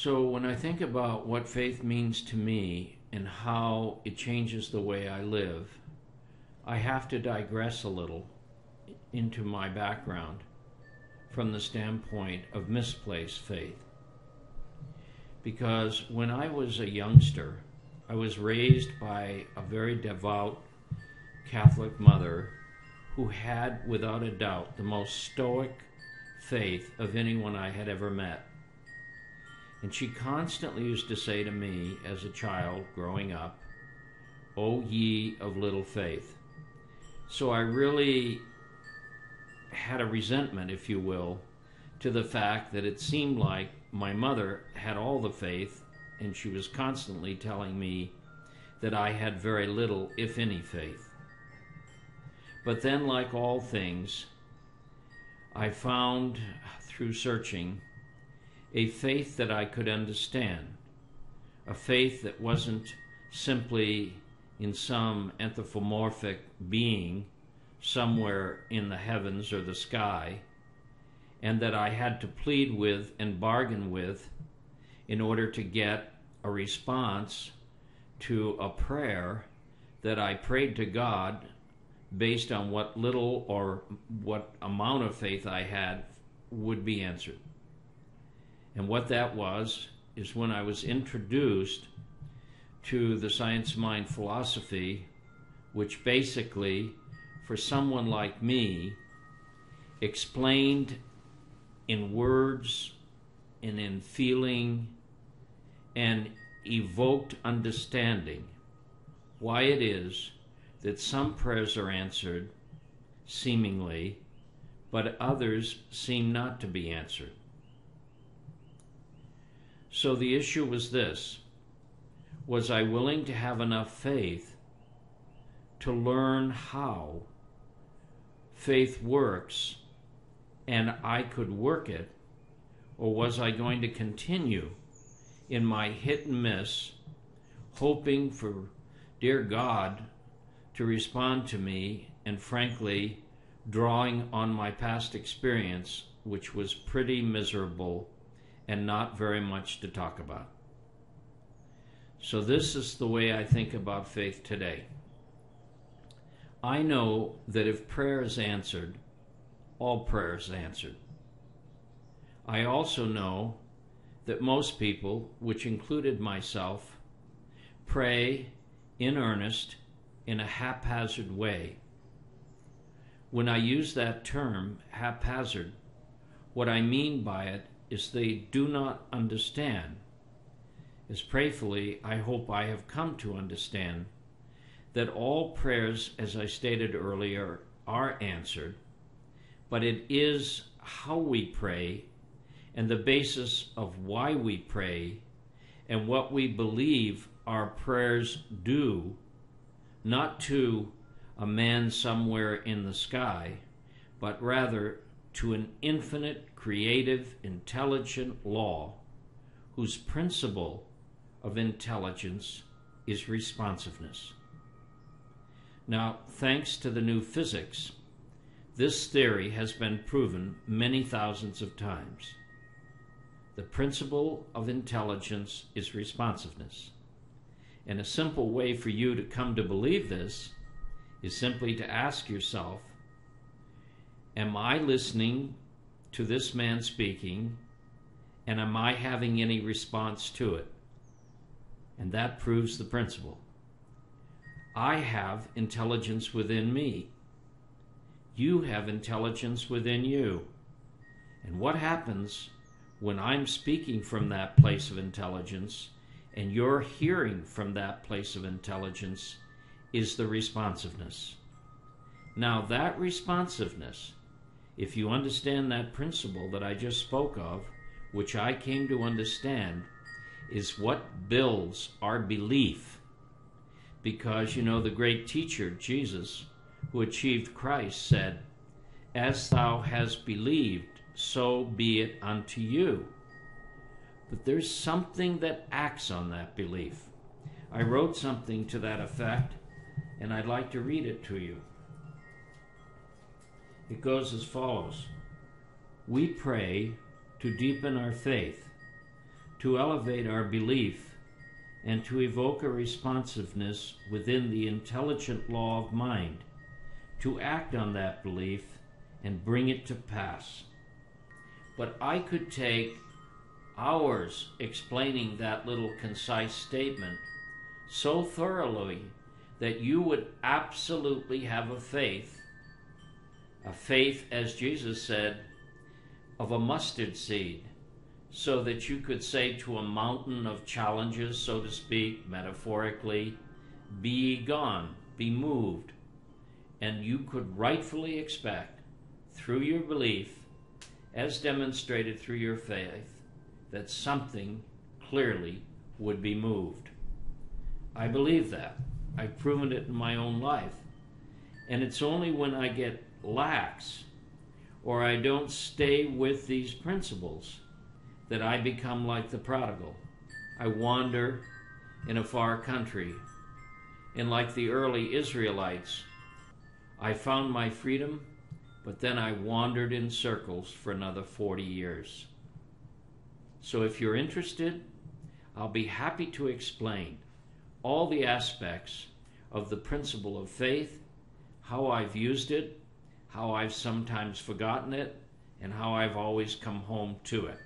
So when I think about what faith means to me and how it changes the way I live, I have to digress a little into my background from the standpoint of misplaced faith. Because when I was a youngster, I was raised by a very devout Catholic mother who had, without a doubt, the most stoic faith of anyone I had ever met. And she constantly used to say to me as a child growing up, "O ye of little faith." So I really had a resentment, if you will, to the fact that it seemed like my mother had all the faith and she was constantly telling me that I had very little, if any, faith. But then, like all things, I found through searching a faith that I could understand, a faith that wasn't simply in some anthropomorphic being somewhere in the heavens or the sky, and that I had to plead with and bargain with in order to get a response to a prayer that I prayed to God based on what little or what amount of faith I had would be answered. And what that was is when I was introduced to the science mind philosophy, which basically, for someone like me, explained in words and in feeling and evoked understanding why it is that some prayers are answered seemingly, but others seem not to be answered. So the issue was this: was I willing to have enough faith to learn how faith works and I could work it, or was I going to continue in my hit and miss, hoping for dear God to respond to me, and frankly drawing on my past experience, which was pretty miserable and not very much to talk about. So this is the way I think about faith today. I know that if prayer is answered, all prayer is answered. I also know that most people, which included myself, pray in earnest in a haphazard way. When I use that term, haphazard, what I mean by it is they do not understand, as prayerfully I hope I have come to understand, that all prayers, as I stated earlier, are answered, but it is how we pray and the basis of why we pray and what we believe our prayers do, not to a man somewhere in the sky, but rather to an infinite, creative, intelligent law whose principle of intelligence is responsiveness. Now, thanks to the new physics, this theory has been proven many thousands of times. The principle of intelligence is responsiveness. And a simple way for you to come to believe this is simply to ask yourself, am I listening to this man speaking, and am I having any response to it? And that proves the principle. I have intelligence within me. You have intelligence within you. And what happens when I'm speaking from that place of intelligence and you're hearing from that place of intelligence is the responsiveness. Now that responsiveness, if you understand that principle that I just spoke of, which I came to understand, is what builds our belief. Because, you know, the great teacher, Jesus, who achieved Christ, said, "As thou hast believed, so be it unto you." But there's something that acts on that belief. I wrote something to that effect, and I'd like to read it to you. It goes as follows: we pray to deepen our faith, to elevate our belief and to evoke a responsiveness within the intelligent law of mind, to act on that belief and bring it to pass. But I could take hours explaining that little concise statement so thoroughly that you would absolutely have a faith, as Jesus said, of a mustard seed, so that you could say to a mountain of challenges, so to speak, metaphorically, be ye gone, be moved, and you could rightfully expect, through your belief, as demonstrated through your faith, that something clearly would be moved. I believe that. I've proven it in my own life. And it's only when I get lax or I don't stay with these principles that I become like the prodigal. I wander in a far country. And like the early Israelites, I found my freedom, but then I wandered in circles for another 40 years. So if you're interested, I'll be happy to explain all the aspects of the principle of faith, how I've used it, how I've sometimes forgotten it, and how I've always come home to it.